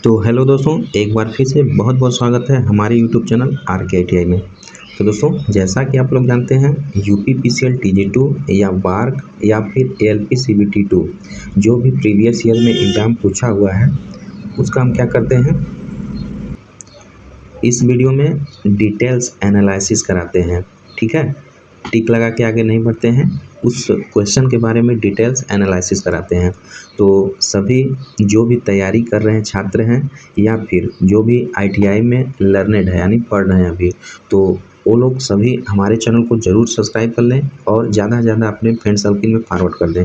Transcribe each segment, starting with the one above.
तो हेलो दोस्तों, एक बार फिर से बहुत बहुत स्वागत है हमारे यूट्यूब चैनल RKITI में। तो दोस्तों, जैसा कि आप लोग जानते हैं, UPPCL TG2 या बार्क या फिर ALP CBT2 जो भी प्रीवियस ईयर में एग्ज़ाम पूछा हुआ है उसका हम क्या करते हैं, इस वीडियो में डिटेल्स एनालिसिस कराते हैं। ठीक है, टिक लगा के आगे नहीं बढ़ते हैं, उस क्वेश्चन के बारे में डिटेल्स एनालिसिस कराते हैं। तो सभी जो भी तैयारी कर रहे हैं छात्र हैं या फिर जो भी ITI में लर्नेड है यानी पढ़ रहे हैं अभी, तो वो लोग सभी हमारे चैनल को ज़रूर सब्सक्राइब कर लें और ज़्यादा से ज़्यादा अपने फ्रेंड सर्किल में फॉरवर्ड कर दें।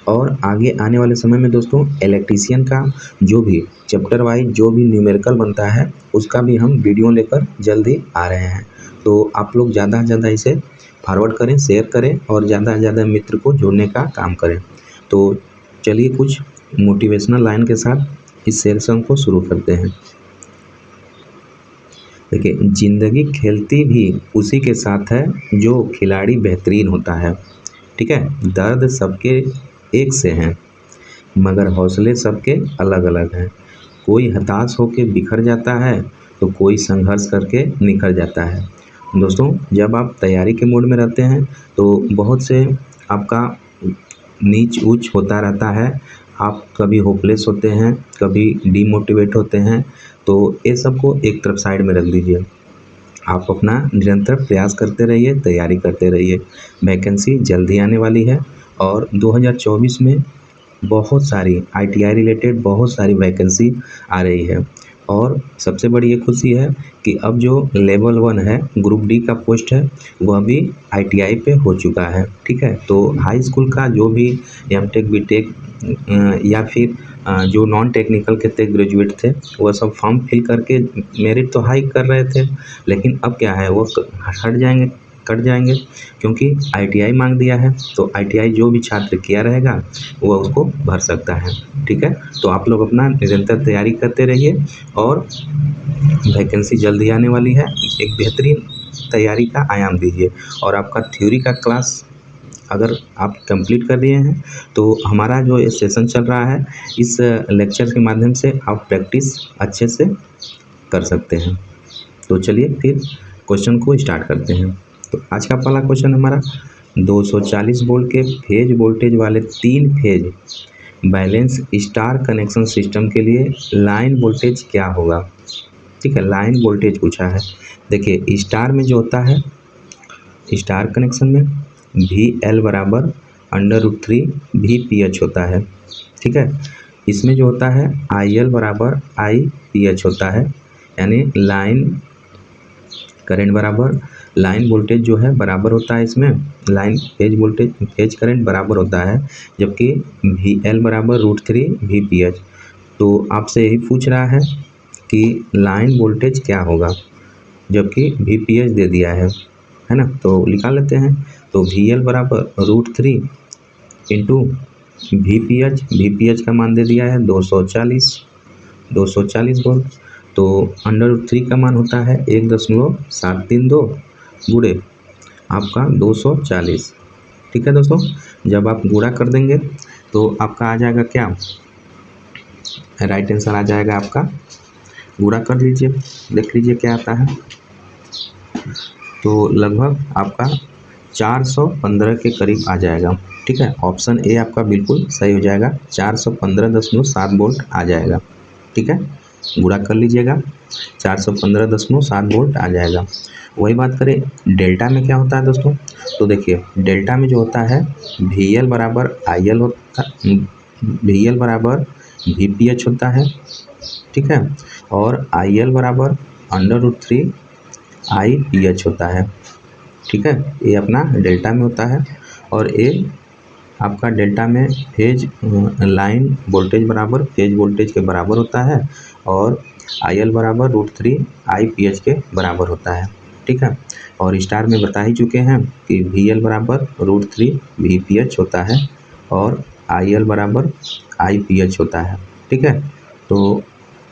और आगे आने वाले समय में दोस्तों, इलेक्ट्रीशियन का जो भी चैप्टर वाइज जो भी न्यूमेरिकल बनता है उसका भी हम वीडियो लेकर जल्दी आ रहे हैं। तो आप लोग ज़्यादा से ज़्यादा इसे फॉरवर्ड करें, शेयर करें और ज़्यादा से ज़्यादा मित्र को जोड़ने का काम करें। तो चलिए कुछ मोटिवेशनल लाइन के साथ इस सेशन को शुरू करते हैं। देखिए, ज़िंदगी खेलती भी उसी के साथ है जो खिलाड़ी बेहतरीन होता है। ठीक है, दर्द सबके एक से हैं मगर हौसले सबके अलग अलग हैं। कोई हताश होकर बिखर जाता है तो कोई संघर्ष करके निखर जाता है। दोस्तों, जब आप तैयारी के मोड में रहते हैं तो बहुत से आपका नीच ऊंच होता रहता है, आप कभी होपलेस होते हैं, कभी डीमोटिवेट होते हैं। तो ये सब को एक तरफ साइड में रख दीजिए, आप अपना निरंतर प्रयास करते रहिए, तैयारी करते रहिए। वैकेंसी जल्दी आने वाली है और 2024 में बहुत सारी ITI रिलेटेड बहुत सारी वैकेंसी आ रही है। और सबसे बड़ी ये खुशी है कि अब जो लेवल 1 है, ग्रुप डी का पोस्ट है, वह भी ITI पे हो चुका है। ठीक है, तो हाई स्कूल का जो भी MTech BTech या फिर जो नॉन टेक्निकल के थे, ग्रेजुएट थे, वह सब फॉर्म फिल करके मेरिट तो हाई कर रहे थे, लेकिन अब क्या है, वो कट जाएंगे क्योंकि ITI मांग दिया है। तो ITI जो भी छात्र किया रहेगा वह उसको भर सकता है। ठीक है, तो आप लोग अपना निरंतर तैयारी करते रहिए और वैकेंसी जल्दी आने वाली है। एक बेहतरीन तैयारी का आयाम दीजिए और आपका थ्योरी का क्लास अगर आप कंप्लीट कर दिए हैं तो हमारा जो ये सेशन चल रहा है, इस लेक्चर के माध्यम से आप प्रैक्टिस अच्छे से कर सकते हैं। तो चलिए फिर क्वेश्चन को स्टार्ट करते हैं। तो आज का पहला क्वेश्चन हमारा 240 वोल्ट के फेज वोल्टेज वाले 3 phase balance star connection system के लिए लाइन वोल्टेज क्या होगा। ठीक है, लाइन वोल्टेज पूछा है। देखिए, स्टार में जो होता है, स्टार कनेक्शन में VL बराबर √3 VPH होता है। ठीक है, इसमें जो होता है IL बराबर IPH होता है, यानी लाइन करंट बराबर लाइन वोल्टेज जो है बराबर होता है, इसमें line phase voltage phase current बराबर होता है, जबकि VL बराबर √3 VPH। तो आपसे यही पूछ रहा है कि लाइन वोल्टेज क्या होगा, जबकि VPH दे दिया है ना। तो निकाल लेते हैं। तो VL बराबर √3 इंटू VPH का मान दे दिया है 240 वोल्ट। तो √3 का मान होता है 1.732 गुणे आपका 240। ठीक है दोस्तों, जब आप गुणा कर देंगे तो आपका आ जाएगा क्या, राइट आंसर आ जाएगा आपका। गुणा कर लीजिए, देख लीजिए क्या आता है। तो लगभग आपका 415 के करीब आ जाएगा। ठीक है, ऑप्शन ए आपका बिल्कुल सही हो जाएगा, 415.7 वोल्ट आ जाएगा। ठीक है, गुणा कर लीजिएगा, 415.7 वोल्ट आ जाएगा। वही बात करें डेल्टा में क्या होता है दोस्तों, तो देखिए डेल्टा में जो होता है VL बराबर IL होता, VL बराबर VPH होता है। ठीक है, और IL बराबर √3 IPH होता है। ठीक है, ये अपना डेल्टा में होता है और ये आपका डेल्टा में फेज लाइन वोल्टेज बराबर फेज वोल्टेज के बराबर होता है और IL बराबर √3 IPH के बराबर होता है। ठीक है, और स्टार में बता ही चुके हैं कि VL बराबर √3 VPH होता है और IL बराबर IPH होता है। ठीक है, तो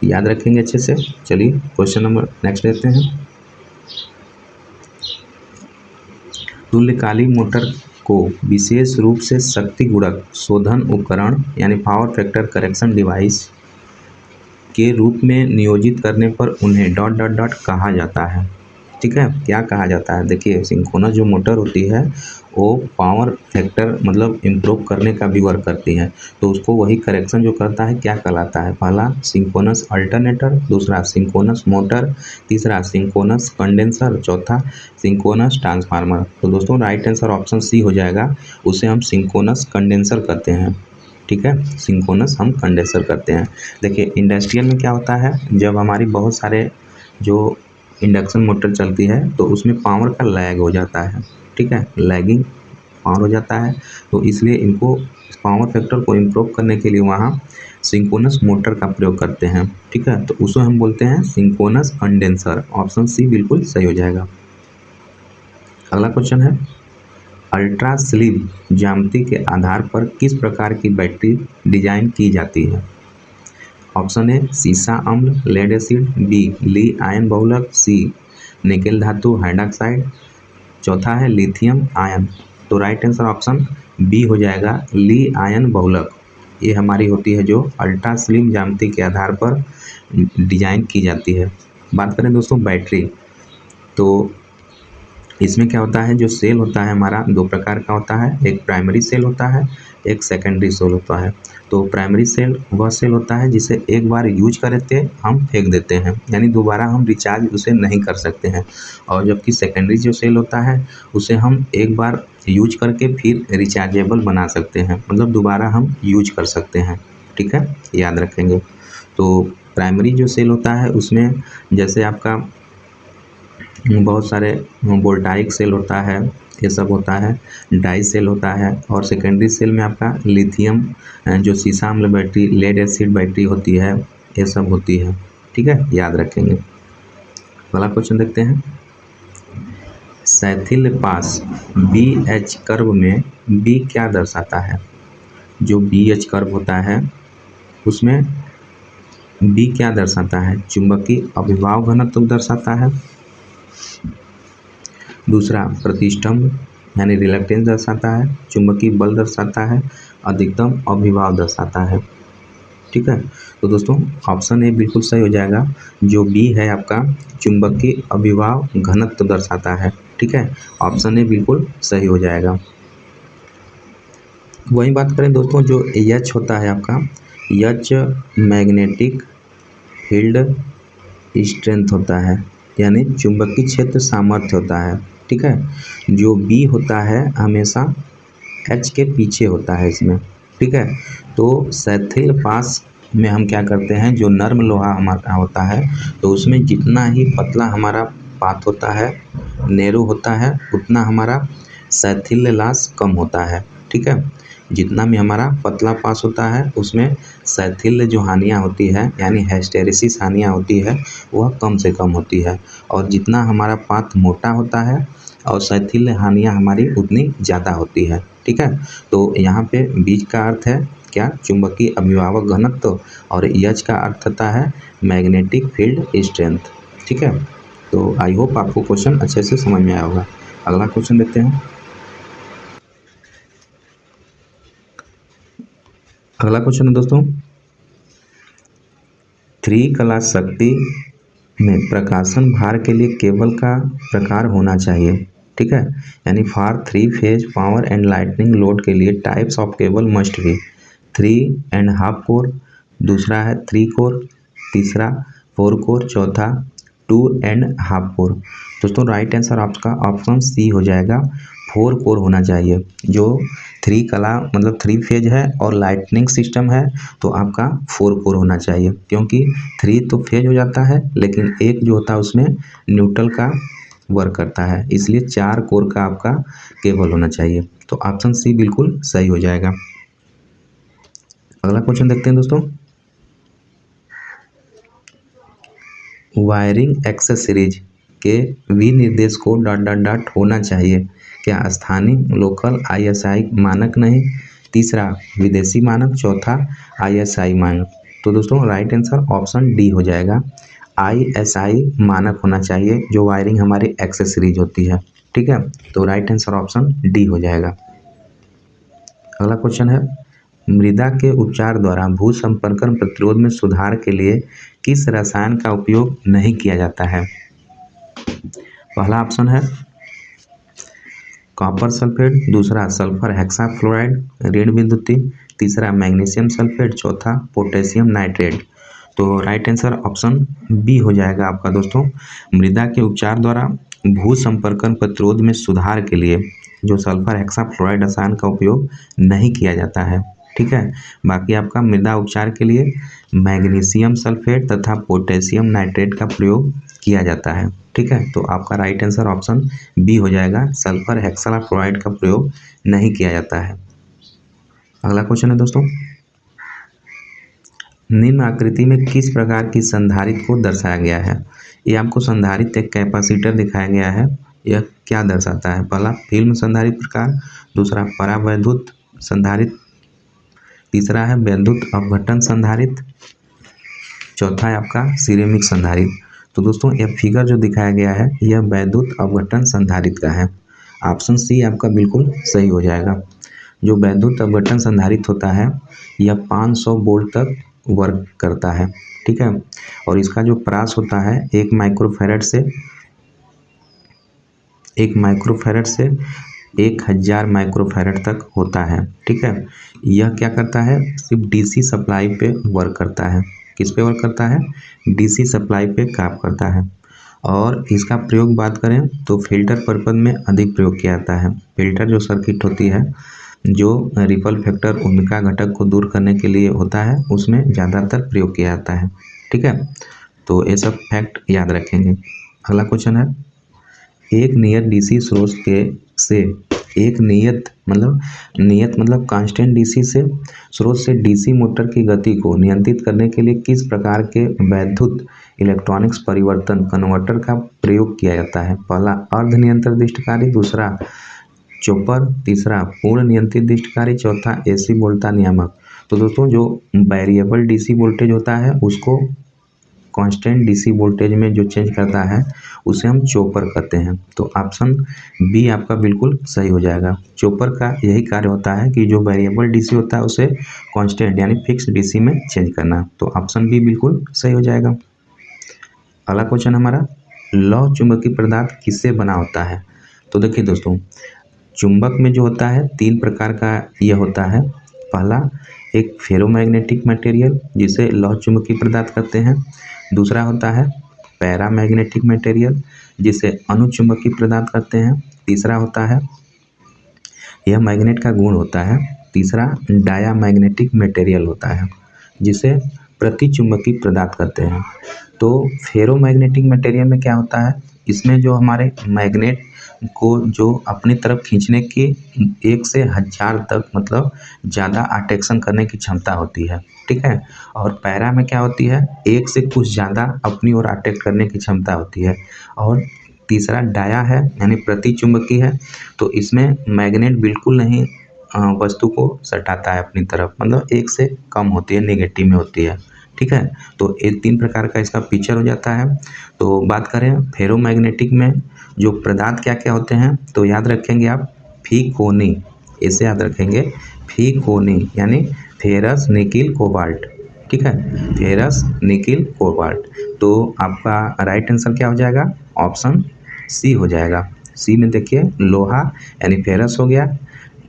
याद रखेंगे अच्छे से। चलिए क्वेश्चन नंबर नेक्स्ट लेते हैं। तुल्यकालिक मोटर को विशेष रूप से शक्ति गुणक शोधन उपकरण यानी पावर फैक्टर करेक्शन डिवाइस के रूप में नियोजित करने पर उन्हें डॉट डॉट डॉट कहा जाता है। ठीक है, क्या कहा जाता है? देखिए, सिंक्रोनस जो मोटर होती है वो पावर फैक्टर मतलब इम्प्रूव करने का भी वर्क करती है, तो उसको वही करेक्शन जो करता है क्या कहलाता है? पहला सिंक्रोनस अल्टरनेटर, दूसरा सिंक्रोनस मोटर, तीसरा सिंक्रोनस कंडेंसर, चौथा सिंक्रोनस ट्रांसफार्मर। तो दोस्तों राइट आंसर ऑप्शन सी हो जाएगा, उसे हम सिंक्रोनस कंडेंसर कहते हैं। ठीक है, सिंक्रोनस हम कंडेंसर करते हैं। देखिए इंडस्ट्रियल में क्या होता है, जब हमारी बहुत सारे जो इंडक्शन मोटर चलती है तो उसमें पावर का लैग हो जाता है। ठीक है, लैगिंग पावर हो जाता है, तो इसलिए इनको पावर फैक्टर को इम्प्रूव करने के लिए वहाँ सिंक्रोनस मोटर का प्रयोग करते हैं। ठीक है, तो उसे हम बोलते हैं सिंक्रोनस कंडेंसर। ऑप्शन सी बिल्कुल सही हो जाएगा। अगला क्वेश्चन है, अल्ट्रा स्लिम ज्यामिति के आधार पर किस प्रकार की बैटरी डिजाइन की जाती है? ऑप्शन ए सीसा अम्ल लेड एसिड, बी ली आयन बहुलक, सी निकेल धातु हाइड्रॉक्साइड, चौथा है लिथियम आयन। तो राइट आंसर ऑप्शन बी हो जाएगा, ली आयन बहुलक। ये हमारी होती है जो अल्ट्रा स्लिम ज्यामिति के आधार पर डिजाइन की जाती है। बात करें दोस्तों बैटरी, तो इसमें क्या होता है, जो सेल होता है हमारा दो प्रकार का होता है, एक प्राइमरी सेल होता है, एक सेकेंडरी सेल होता है। तो प्राइमरी सेल वह सेल होता है जिसे एक बार यूज करते हम फेंक देते हैं, यानी दोबारा हम रिचार्ज उसे नहीं कर सकते हैं। और जबकि सेकेंडरी जो सेल होता है उसे हम एक बार यूज करके फिर रिचार्जेबल बना सकते हैं, मतलब दोबारा हम यूज कर सकते हैं। ठीक है, याद रखेंगे। तो प्राइमरी जो सेल होता है उसमें जैसे आपका बहुत सारे वोल्टाइक सेल होता है, ये सब होता है, डाई सेल होता है, और सेकेंडरी सेल में आपका लिथियम जो सीसा अम्ल बैटरी, लेड एसिड बैटरी होती है, ये सब होती है। ठीक है, याद रखेंगे। अगला क्वेश्चन देखते हैं, सैथिल पास बी एच कर्व में बी क्या दर्शाता है? जो बी एच कर्व होता है उसमें बी क्या दर्शाता है? चुंबकीय अभिभाव घनत्व दर्शाता है, दूसरा प्रतिष्ठम्भ यानी रिलक्टेंस दर्शाता है, चुंबकीय बल दर्शाता है, अधिकतम अभिभाव दर्शाता है। ठीक है, तो दोस्तों ऑप्शन ए बिल्कुल सही हो जाएगा, जो बी है आपका चुंबकीय अभिभाव घनत्व दर्शाता है। ठीक है, ऑप्शन ए बिल्कुल सही हो जाएगा। वही बात करें दोस्तों, जो एच होता है आपका, एच मैग्नेटिक फील्ड स्ट्रेंथ होता है, यानी चुंबकीय क्षेत्र सामर्थ्य होता है। ठीक है, जो बी होता है हमेशा एच के पीछे होता है इसमें। ठीक है, तो सैथिल पास में हम क्या करते हैं, जो नर्म लोहा हमारा होता है तो उसमें जितना ही पतला हमारा पात होता है, नैरो होता है, उतना हमारा सैथिल्य लास कम होता है। ठीक है, जितना भी हमारा पतला पास होता है उसमें सैथिल्य जो हानियाँ होती है यानी हिस्टैरिसीस हानियाँ होती है वह कम से कम होती है, और जितना हमारा पात मोटा होता है और सैथिल्य हानियाँ हमारी उतनी ज़्यादा होती है। ठीक है, तो यहाँ पे बीज का अर्थ है क्या? चुंबकीय अभिभावक घनत्व, और एच का अर्थ होता है मैग्नेटिक फील्ड स्ट्रेंथ। ठीक है, तो आई होप आपको क्वेश्चन अच्छे से समझ में आया होगा। अगला क्वेश्चन देखते हैं। अगला क्वेश्चन है दोस्तों, थ्री कला शक्ति में प्रकाशन भार के लिए केबल का प्रकार होना चाहिए। ठीक है, यानी for three phase power and lightning load के लिए types of cable must be 3.5 core, दूसरा है 3 कोर, तीसरा 4 कोर, चौथा 2.5 कोर। दोस्तों राइट आंसर आपका ऑप्शन सी हो जाएगा, 4 कोर होना चाहिए। जो 3 कला मतलब 3 फेज है और लाइटनिंग सिस्टम है तो आपका 4 कोर होना चाहिए, क्योंकि 3 तो फेज हो जाता है लेकिन एक जो होता है उसमें न्यूट्रल का वर्क करता है, इसलिए 4 कोर का आपका केबल होना चाहिए। तो ऑप्शन सी बिल्कुल सही हो जाएगा। अगला क्वेश्चन देखते हैं दोस्तों, वायरिंग एक्सेसरीज के विनिर्देश को डॉट डॉट डॉट होना चाहिए, क्या स्थानीय लोकल ISI मानक नहीं, तीसरा विदेशी मानक, चौथा ISI मानक। तो दोस्तों राइट आंसर ऑप्शन डी हो जाएगा, ISI मानक होना चाहिए जो वायरिंग हमारी एक्सेसरीज होती है। ठीक है, तो राइट आंसर ऑप्शन डी हो जाएगा। अगला क्वेश्चन है, मृदा के उपचार द्वारा भू संपर्कन प्रतिरोध में सुधार के लिए किस रसायन का उपयोग नहीं किया जाता है? पहला ऑप्शन है कॉपर सल्फेट, दूसरा सल्फर हेक्साफ्लोराइड ऋण विद्युती, तीसरा मैग्नीशियम सल्फेट, चौथा पोटेशियम नाइट्रेट। तो राइट आंसर ऑप्शन बी हो जाएगा आपका दोस्तों। मृदा के उपचार द्वारा भू संपर्कन प्रतिरोध में सुधार के लिए जो सल्फर हेक्साफ्लोराइड रसायन का उपयोग नहीं किया जाता है। ठीक है, बाकी आपका मृदा उपचार के लिए मैग्नीशियम सल्फेट तथा पोटेशियम नाइट्रेट का प्रयोग किया जाता है। ठीक है, तो आपका राइट आंसर ऑप्शन बी हो जाएगा, सल्फर हेक्साफ्लोराइड का प्रयोग नहीं किया जाता है। अगला क्वेश्चन है दोस्तों, निम्न आकृति में किस प्रकार की संधारित्र को दर्शाया गया है? ये आपको संधारित्र एक कैपेसिटर दिखाया गया है। यह क्या दर्शाता है? पहला फिल्म संधारित्र प्रकार, दूसरा परावैद्युत संधारित्र, तीसरा है वैद्युत अपघटन संधारित्र, चौथा है आपका सिरेमिक संधारित्र। तो दोस्तों यह फिगर जो दिखाया गया है यह वैद्युत अपघटन संधारित्र का है। ऑप्शन सी आपका बिल्कुल सही हो जाएगा। जो वैद्युत अपघटन संधारित्र होता है यह 500 वोल्ट तक वर्क करता है। ठीक है, और इसका जो प्रास होता है 1 माइक्रोफैरड से 1000 माइक्रोफैरड तक होता है। ठीक है, यह क्या करता है, सिर्फ डीसी सप्लाई पे वर्क करता है। किस पे वर्क करता है? डीसी सप्लाई पे काम करता है। और इसका प्रयोग बात करें तो फिल्टर पर्पज में अधिक प्रयोग किया जाता है। फिल्टर जो सर्किट होती है जो रिपल फैक्टर भूमिका घटक को दूर करने के लिए होता है उसमें ज़्यादातर प्रयोग किया जाता है। ठीक है, तो ये सब फैक्ट याद रखेंगे। अगला क्वेश्चन है, एक नियत डीसी स्रोत से एक नियत मतलब कांस्टेंट डीसी से स्रोत से डीसी मोटर की गति को नियंत्रित करने के लिए किस प्रकार के वैद्युत इलेक्ट्रॉनिक्स परिवर्तन कन्वर्टर का प्रयोग किया जाता है? पहला अर्ध नियंत्रित दृष्टिकारी, दूसरा चॉपर, तीसरा पूर्ण नियंत्रित दृष्टिकारी, चौथा एसी वोल्टा नियामक। तो दोस्तों जो वेरिएबल डीसी वोल्टेज होता है उसको कांस्टेंट डीसी वोल्टेज में जो चेंज करता है उसे हम चॉपर कहते हैं। तो ऑप्शन बी आपका बिल्कुल सही हो जाएगा। चॉपर का यही कार्य होता है कि जो वेरिएबल डीसी होता है उसे कांस्टेंट यानी फिक्स डीसी में चेंज करना। तो ऑप्शन बी बिल्कुल सही हो जाएगा। अगला क्वेश्चन हमारा, लौह चुंबकीय पदार्थ किससे बना होता है? तो देखिए दोस्तों, चुंबक में जो होता है 3 प्रकार का यह होता है। पहला एक फेरोमैग्नेटिक मटेरियल जिसे लौह चुंबकीय पदार्थ कहते हैं, दूसरा होता है पैरामैग्नेटिक मटेरियल जिसे अनुचुंबकीय पदार्थ कहते हैं, तीसरा होता है यह मैग्नेट का गुण होता है, तीसरा डायामैग्नेटिक मटेरियल होता है जिसे प्रतिचुंबकीय पदार्थ कहते हैं। तो फेरोमैग्नेटिक मटेरियल में क्या होता है, इसमें जो हमारे मैग्नेट को जो अपनी तरफ खींचने की 1 से 1000 तक मतलब ज़्यादा अट्रैक्शन करने की क्षमता होती है। ठीक है, और पैरा में क्या होती है, 1 से कुछ ज़्यादा अपनी ओर अट्रैक्ट करने की क्षमता होती है। और तीसरा डाया है यानी प्रतिचुंबकीय है, तो इसमें मैग्नेट बिल्कुल नहीं वस्तु को सटाता है अपनी तरफ, मतलब 1 से कम होती है, नेगेटिव में होती है। ठीक है, तो ये 3 प्रकार का इसका पिक्चर हो जाता है। तो बात करें फेरोमैग्नेटिक में जो पदार्थ क्या क्या होते हैं, तो याद रखेंगे आप फीकोनी, इसे याद रखेंगे फीकोनी यानी फेरस निकिल कोबाल्ट। ठीक है, फेरस निकिल कोबाल्ट। तो आपका राइट आंसर क्या हो जाएगा? ऑप्शन सी हो जाएगा। सी में देखिए लोहा यानी फेरस हो गया,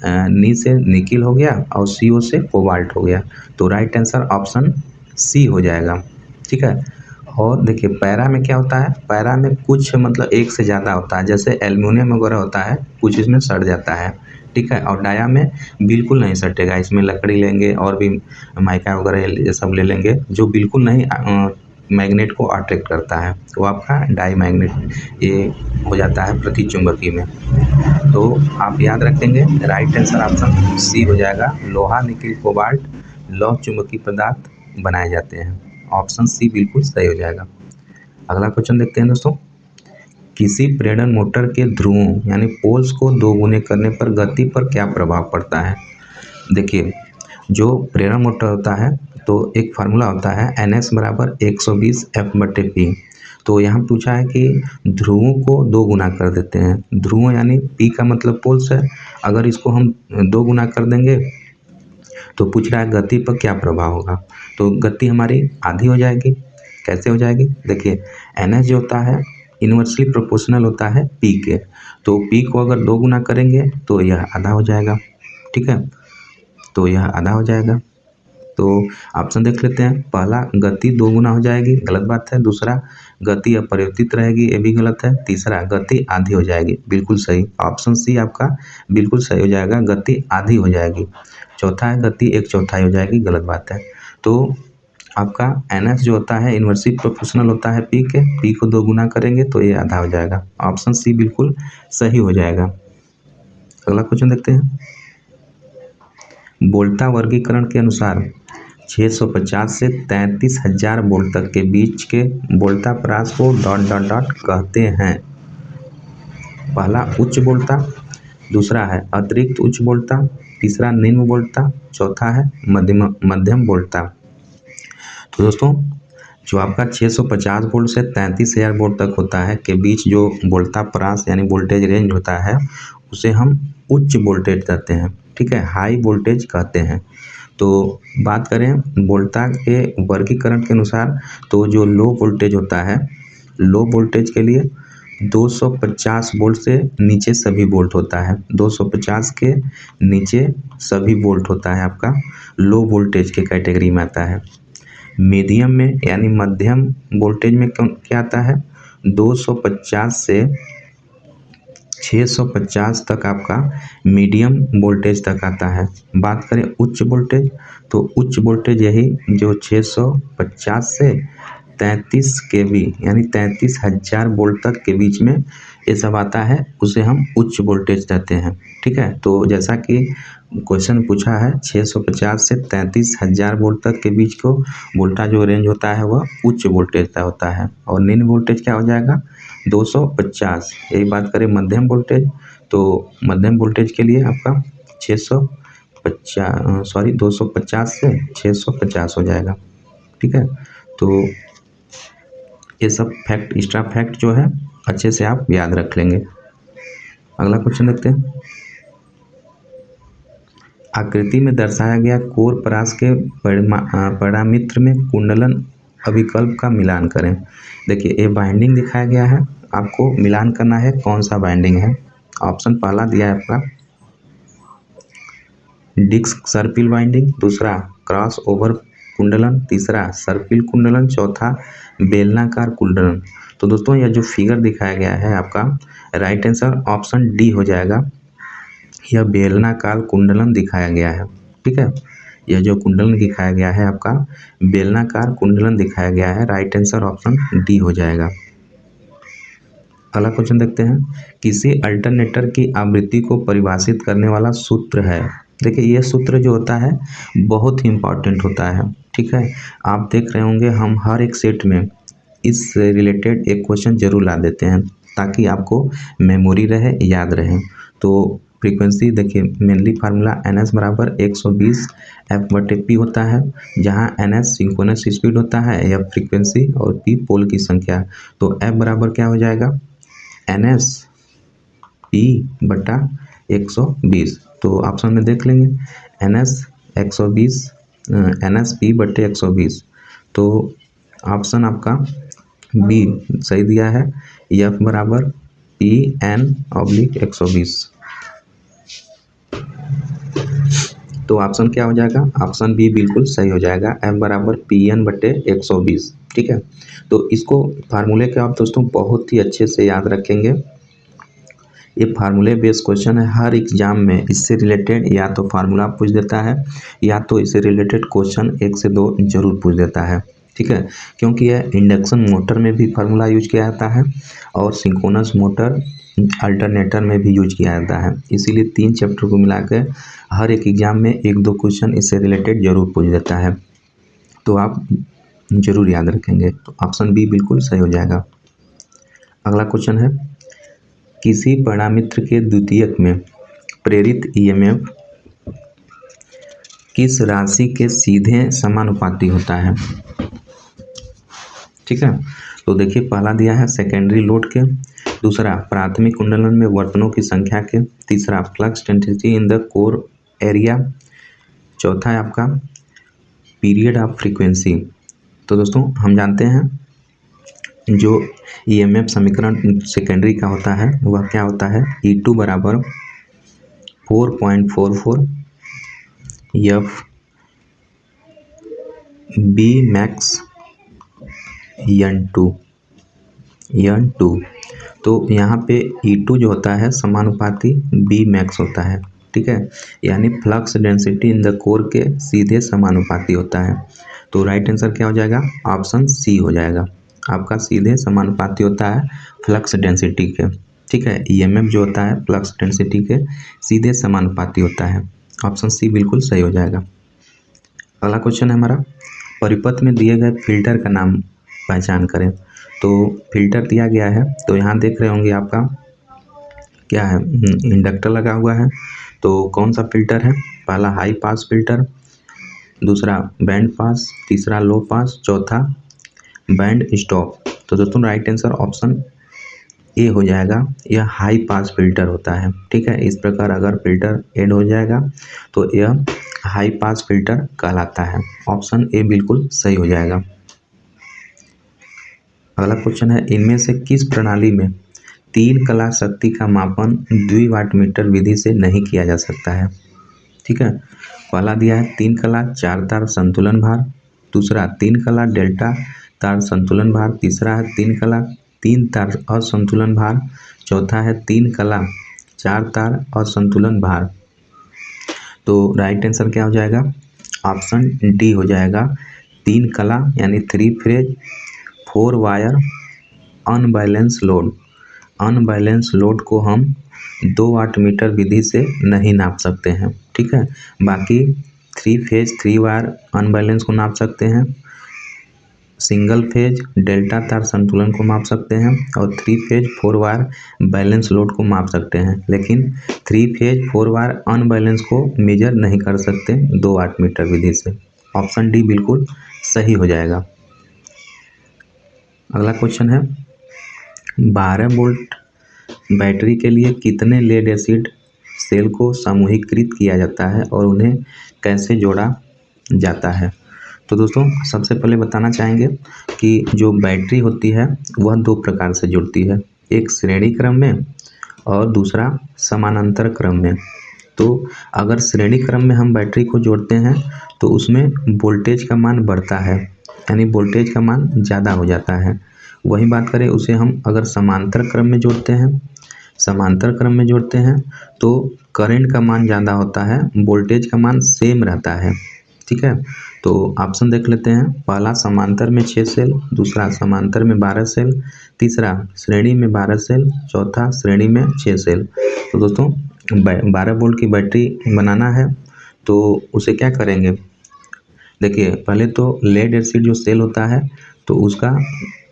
नी से निकिल हो गया और सीओ से कोबाल्ट हो गया। तो राइट आंसर ऑप्शन सी हो जाएगा। ठीक है, और देखिए पैरा में क्या होता है, पैरा में कुछ मतलब 1 से ज़्यादा होता है, जैसे एल्युमिनियम वगैरह होता है, कुछ इसमें सड़ जाता है। ठीक है, और डाया में बिल्कुल नहीं सटेगा, इसमें लकड़ी लेंगे और भी माइका वगैरह ये सब ले लेंगे जो बिल्कुल नहीं मैग्नेट को अट्रैक्ट करता है, वो आपका डाई मैग्नेट ये हो जाता है प्रतिचुंबकीय में। तो आप याद रखेंगे राइट आंसर ऑप्शन सी हो जाएगा। लोहा निकिल कोबाल्ट लौह चुंबकीय पदार्थ बनाए जाते हैं। ऑप्शन सी बिल्कुल सही हो जाएगा। अगला क्वेश्चन देखते हैं दोस्तों, किसी प्रेरण मोटर के ध्रुवों यानी पोल्स को दोगुने करने पर गति पर क्या प्रभाव पड़ता है? देखिए जो प्रेरण मोटर होता है तो एक फार्मूला होता है NS बराबर 120 F/P। तो यहाँ पूछा है कि ध्रुवों को 2 गुना कर देते हैं। ध्रुव यानी P का मतलब पोल्स है, अगर इसको हम 2 गुना कर देंगे तो पूछ रहा है गति पर क्या प्रभाव होगा, तो गति हमारी आधी हो जाएगी। कैसे हो जाएगी, देखिए NS जो होता है इन्वर्सली प्रोपोर्शनल होता है P के, तो P को अगर 2 गुना करेंगे तो यह आधा हो जाएगा, ठीक है, तो यह आधा हो जाएगा। तो ऑप्शन देख लेते हैं, पहला गति 2 गुना हो जाएगी, गलत बात है। दूसरा गति अपरिवर्तित रहेगी, ये भी गलत है। तीसरा गति आधी हो जाएगी, बिल्कुल सही, ऑप्शन सी आपका बिल्कुल सही हो जाएगा, गति आधी हो जाएगी। चौथा है गति 1/4 हो जाएगी, गलत बात है। तो आपका NS जो होता है इन्वर्सली प्रोपोर्शनल होता है P के, P को 2 गुना करेंगे तो ये आधा हो जाएगा, ऑप्शन सी बिल्कुल सही हो जाएगा। अगला क्वेश्चन देखते हैं, वोल्टा वर्गीकरण के अनुसार 650 से 33,000 वोल्ट तक के बीच के वोल्टा परास को ... कहते हैं। पहला उच्च वोल्टा, दूसरा है अतिरिक्त उच्च वोल्टा, तीसरा निम्न वोल्टा, चौथा है मध्यम वोल्टा। तो दोस्तों जो आपका 650 वोल्ट से 33,000 वोल्ट तक होता है के बीच जो वोल्टा परास यानी वोल्टेज रेंज होता है उसे हम उच्च वोल्टेज कहते हैं, ठीक है, हाई वोल्टेज कहते हैं। तो बात करें वोल्टा के वर्गीकरण के अनुसार, तो जो लो वोल्टेज होता है, लो वोल्टेज के लिए 250 वोल्ट से नीचे सभी वोल्ट होता है, 250 के नीचे सभी वोल्ट होता है आपका लो वोल्टेज के कैटेगरी में आता है। मीडियम में यानी मध्यम वोल्टेज में क्या आता है, 250 से 650 तक आपका मीडियम वोल्टेज तक आता है। बात करें उच्च वोल्टेज, तो उच्च वोल्टेज यही जो 650 से 33 kV यानी 33,000 वोल्ट तक के बीच में ये सब आता है, उसे हम उच्च वोल्टेज कहते हैं, ठीक है। तो जैसा कि क्वेश्चन पूछा है 650 से 33,000 वोल्ट तक के बीच को वोल्टा जो रेंज होता है वह उच्च वोल्टेज का होता है, और निम्न वोल्टेज क्या हो जाएगा 250। यही बात करें मध्यम वोल्टेज, तो मध्यम वोल्टेज के लिए आपका 250 से 650 हो जाएगा, ठीक है। तो ये सब फैक्ट, एक्स्ट्रा फैक्ट जो है अच्छे से आप याद रख लेंगे। अगला क्वेश्चन देखते हैं, आकृति में दर्शाया गया कोर परास के पैरामीटर में कुंडलन अभिकल्प का मिलान करें। देखिए ये बाइंडिंग दिखाया गया है, आपको मिलान करना है कौन सा बाइंडिंग है। ऑप्शन पहला दिया है आपका डिस्क सर्पिल बाइंडिंग, दूसरा क्रॉस ओवर कुंडलन, तीसरा सर्पिल कुंडलन, चौथा बेलनाकार कुंडलन। तो दोस्तों यह जो फिगर दिखाया गया है आपका राइट आंसर ऑप्शन डी हो जाएगा, यह बेलनाकार कुंडलन दिखाया गया है, ठीक है। यह जो कुंडलन दिखाया गया है आपका बेलनाकार कुंडलन दिखाया गया है, राइट आंसर ऑप्शन डी हो जाएगा। अगला क्वेश्चन देखते हैं, किसी अल्टरनेटर की आवृत्ति को परिभाषित करने वाला सूत्र है। देखिए यह सूत्र जो होता है बहुत ही इम्पॉर्टेंट होता है, ठीक है। आप देख रहे होंगे हम हर एक सेट में इस रिलेटेड एक क्वेश्चन जरूर ला देते हैं ताकि आपको मेमोरी रहे, याद रहे। तो फ्रीक्वेंसी देखिए मेनली फार्मूला NS बराबर 120 F/P होता है, जहां NS सिंक्रोनस स्पीड होता है, F फ्रीक्वेंसी और P पोल की संख्या। तो F बराबर क्या हो जाएगा NS P/120। तो ऑप्शन में देख लेंगे NS 120 P/120। तो ऑप्शन आपका बी सही दिया है, F बराबर PN/120। तो ऑप्शन क्या हो जाएगा, ऑप्शन बी बिल्कुल सही हो जाएगा, F बराबर PN/120, ठीक है। तो इसको फार्मूले के आप दोस्तों बहुत ही अच्छे से याद रखेंगे। ये फार्मूले बेस्ड क्वेश्चन है, हर एग्जाम में इससे रिलेटेड या तो फार्मूला पूछ देता है या तो इससे रिलेटेड क्वेश्चन 1 से 2 जरूर पूछ देता है, ठीक है। क्योंकि यह इंडक्शन मोटर में भी फार्मूला यूज किया जाता है और सिंक्रोनस मोटर अल्टरनेटर में भी यूज किया जाता है, इसीलिए 3 चैप्टर को मिलाकर हर एक एग्जाम में 1-2 क्वेश्चन इससे रिलेटेड जरूर पूछ देता है, तो आप जरूर याद रखेंगे। तो ऑप्शन बी बिल्कुल सही हो जाएगा। अगला क्वेश्चन है, किसी पैरामीटर के द्वितीयक में प्रेरित EMF किस राशि के सीधे समानुपाती होता है, ठीक है। तो देखिए पहला दिया है सेकेंडरी लोड के, दूसरा प्राथमिक कुंडलन में वर्तनों की संख्या के, तीसरा flux density in the core area, चौथा है आपका पीरियड ऑफ फ्रीक्वेंसी। तो दोस्तों हम जानते हैं जो ईएमएफ समीकरण सेकेंडरी का होता है वह क्या होता है, E2 बराबर 4.44 F B max N two. तो यहाँ पे E2 जो होता है समानुपाती बी मैक्स होता है, ठीक है, यानी flux density in the core के सीधे समानुपाती होता है। तो राइट आंसर क्या हो जाएगा, ऑप्शन सी हो जाएगा आपका, सीधे समानुपाती होता है फ्लक्स डेंसिटी के, ठीक है। ईएमएफ जो होता है फ्लक्स डेंसिटी के सीधे समानुपाती होता है, ऑप्शन सी बिल्कुल सही हो जाएगा। अगला क्वेश्चन है हमारा, परिपथ में दिए गए फिल्टर का नाम पहचान करें। तो फिल्टर दिया गया है, तो यहाँ देख रहे होंगे आपका क्या है, इंडक्टर लगा हुआ है। तो कौन सा फिल्टर है, पहला हाई पास फिल्टर, दूसरा बैंड पास, तीसरा लो पास, चौथा बैंड स्टॉप। तो दोस्तों राइट आंसर ऑप्शन ए हो जाएगा, यह हाई पास फिल्टर होता है, ठीक है। इस प्रकार अगर फिल्टर ऐड हो जाएगा तो यह हाई पास फिल्टर कहलाता है, ऑप्शन ए बिल्कुल सही हो जाएगा। अगला क्वेश्चन है, इनमें से किस प्रणाली में 3 कला शक्ति का मापन द्विवाट मीटर विधि से नहीं किया जा सकता है, ठीक है। पहला दिया है 3 कला 4 तार संतुलन भार, दूसरा 3 कला डेल्टा तार संतुलन भार, तीसरा है 3 कला 3 तार असंतुलन भार, चौथा है 3 कला 4 तार असंतुलन भार। तो राइट आंसर क्या हो जाएगा, ऑप्शन डी हो जाएगा, 3 कला यानी 3 phase 4 wire unbalance load. Unbalance load को हम 2 वाट मीटर विधि से नहीं नाप सकते हैं, ठीक है। बाकी 3 फेज 3 वायर अनबैलेंस को नाप सकते हैं, सिंगल फेज डेल्टा तार संतुलन को माप सकते हैं, और 3 फेज 4 वायर बैलेंस लोड को माप सकते हैं, लेकिन 3 फेज 4 वायर अनबैलेंस को मेजर नहीं कर सकते 2 वाट मीटर विधि से। ऑप्शन डी बिल्कुल सही हो जाएगा। अगला क्वेश्चन है, 12 वोल्ट बैटरी के लिए कितने लेड एसिड सेल को समूहीकृत किया जाता है और उन्हें कैसे जोड़ा जाता है। तो दोस्तों सबसे पहले बताना चाहेंगे कि जो बैटरी होती है वह 2 प्रकार से जुड़ती है, एक श्रेणी क्रम में और दूसरा समानांतर क्रम में। तो अगर श्रेणी क्रम में हम बैटरी को जोड़ते हैं तो उसमें वोल्टेज का मान बढ़ता है, यानी वोल्टेज का मान ज़्यादा हो जाता है। वही बात करें उसे हम अगर समांतर क्रम में जोड़ते हैं तो करंट का मान ज़्यादा होता है, वोल्टेज का मान सेम रहता है, ठीक है। तो ऑप्शन देख लेते हैं, पहला समांतर में 6 सेल, दूसरा समांतर में 12 सेल, तीसरा श्रेणी में 12 सेल, चौथा श्रेणी में 6 सेल। तो दोस्तों 12 वोल्ट की बैटरी बनाना है तो उसे क्या करेंगे, देखिए पहले तो लेड एसिड जो सेल होता है तो उसका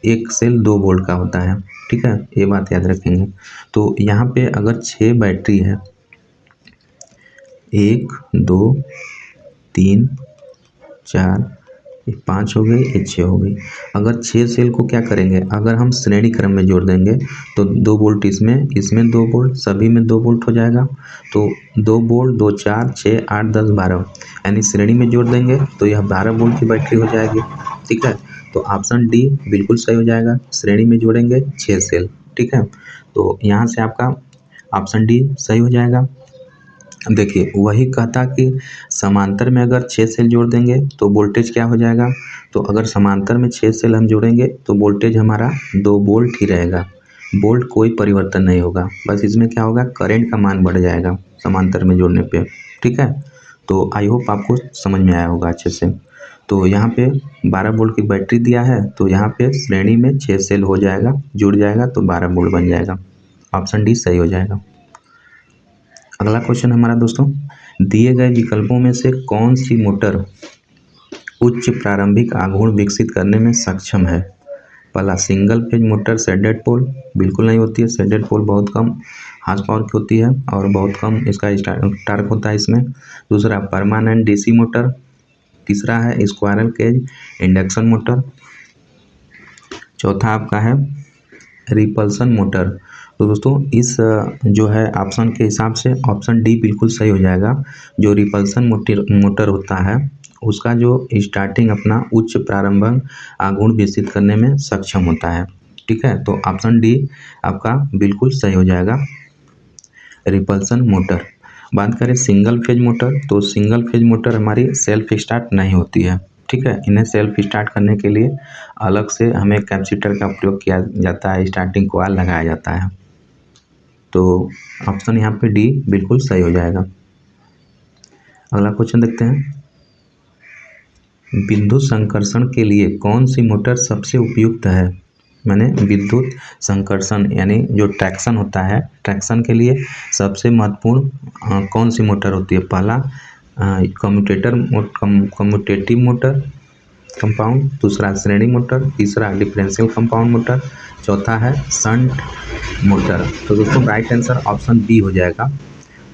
एक सेल 2 वोल्ट का होता है, ठीक है, ये बात याद रखेंगे। तो यहाँ पे अगर 6 बैटरी है, 1 2 3 4 5 हो गई, ये 6 हो गई। अगर 6 सेल को क्या करेंगे, अगर हम श्रेणी क्रम में जोड़ देंगे तो 2 वोल्ट इसमें 2 वोल्ट, सभी में 2 वोल्ट हो जाएगा। तो 2 वोल्ट 2 4 6 8 10 12 यानी श्रेणी में जोड़ देंगे तो यह 12 वोल्ट की बैटरी हो जाएगी, ठीक है। तो ऑप्शन डी बिल्कुल सही हो जाएगा, श्रेणी में जोड़ेंगे 6 सेल, ठीक है। तो यहाँ से आपका ऑप्शन डी सही हो जाएगा। देखिए वही कहता कि समांतर में अगर 6 सेल जोड़ देंगे तो वोल्टेज क्या हो जाएगा, तो अगर समांतर में 6 सेल हम जोड़ेंगे तो वोल्टेज हमारा 2 वोल्ट ही रहेगा, वोल्ट कोई परिवर्तन नहीं होगा, बस इसमें क्या होगा करंट का मान बढ़ जाएगा समांतर में जोड़ने पे, ठीक है। तो आई होप आपको समझ में आया होगा अच्छे से। तो यहाँ पे 12 वोल्ट की बैटरी दिया है तो यहाँ पे श्रेणी में 6 सेल हो जाएगा, जुड़ जाएगा तो 12 वोल्ट बन जाएगा, ऑप्शन डी सही हो जाएगा। अगला क्वेश्चन हमारा दोस्तों, दिए गए विकल्पों में से कौन सी मोटर उच्च प्रारंभिक आघूर्ण विकसित करने में सक्षम है। पहला single phase motor shaded pole बिल्कुल नहीं होती है, शेडेड पोल बहुत कम हार्स पावर की होती है और बहुत कम इसका टार्क होता है इसमें। दूसरा परमानेंट डीसी मोटर, तीसरा है स्क्वायरल केज इंडक्शन मोटर, चौथा आपका है रिपल्सन मोटर। तो दोस्तों इस जो है ऑप्शन के हिसाब से ऑप्शन डी बिल्कुल सही हो जाएगा। जो रिपल्सन मोटर होता है उसका जो स्टार्टिंग अपना उच्च प्रारंभिक आघूर्ण विकसित करने में सक्षम होता है। ठीक है, तो ऑप्शन डी आपका बिल्कुल सही हो जाएगा, रिपल्सन मोटर। बात करें सिंगल फेज मोटर, तो सिंगल फेज मोटर हमारी सेल्फ स्टार्ट नहीं होती है। ठीक है, इन्हें सेल्फ स्टार्ट करने के लिए अलग से हमें कैपेसिटर का प्रयोग किया जाता है, स्टार्टिंग कॉइल लगाया जाता है। तो ऑप्शन यहाँ पे डी बिल्कुल सही हो जाएगा। अगला क्वेश्चन देखते हैं, विद्युत संकर्षण के लिए कौन सी मोटर सबसे उपयुक्त है। मैंने विद्युत संकर्षण यानी जो ट्रैक्शन होता है, ट्रैक्शन के लिए सबसे महत्वपूर्ण कौन सी मोटर होती है। पहला कम्यूटेटिव मोटर कंपाउंड, दूसरा श्रेणी मोटर, तीसरा डिफरेंशियल कंपाउंड मोटर, चौथा है शंट मोटर। तो दोस्तों राइट आंसर ऑप्शन बी हो जाएगा।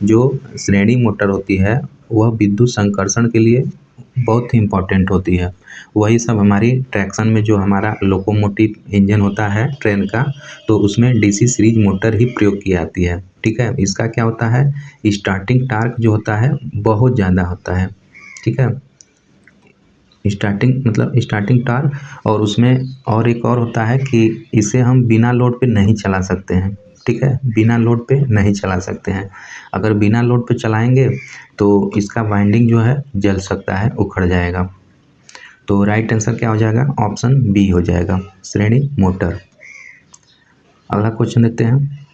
जो श्रेणी मोटर होती है वह विद्युत संकर्षण के लिए बहुत ही इम्पोर्टेंट होती है। वही सब हमारी ट्रैक्शन में जो हमारा लोकोमोटिव इंजन होता है ट्रेन का, तो उसमें डीसी सीरीज मोटर ही प्रयोग की जाती है। ठीक है, इसका क्या होता है, स्टार्टिंग टार्क जो होता है बहुत ज़्यादा होता है। ठीक है, स्टार्टिंग टार्क, और उसमें और एक और होता है कि इसे हम बिना लोड पे नहीं चला सकते हैं। ठीक है, बिना लोड पे नहीं चला सकते हैं। अगर बिना लोड पे चलाएंगे तो इसका वाइंडिंग जो है जल सकता है, उखड़ जाएगा। तो राइट आंसर क्या हो जाएगा, ऑप्शन बी हो जाएगा, श्रेणी मोटर। अगला क्वेश्चन देखते हैं,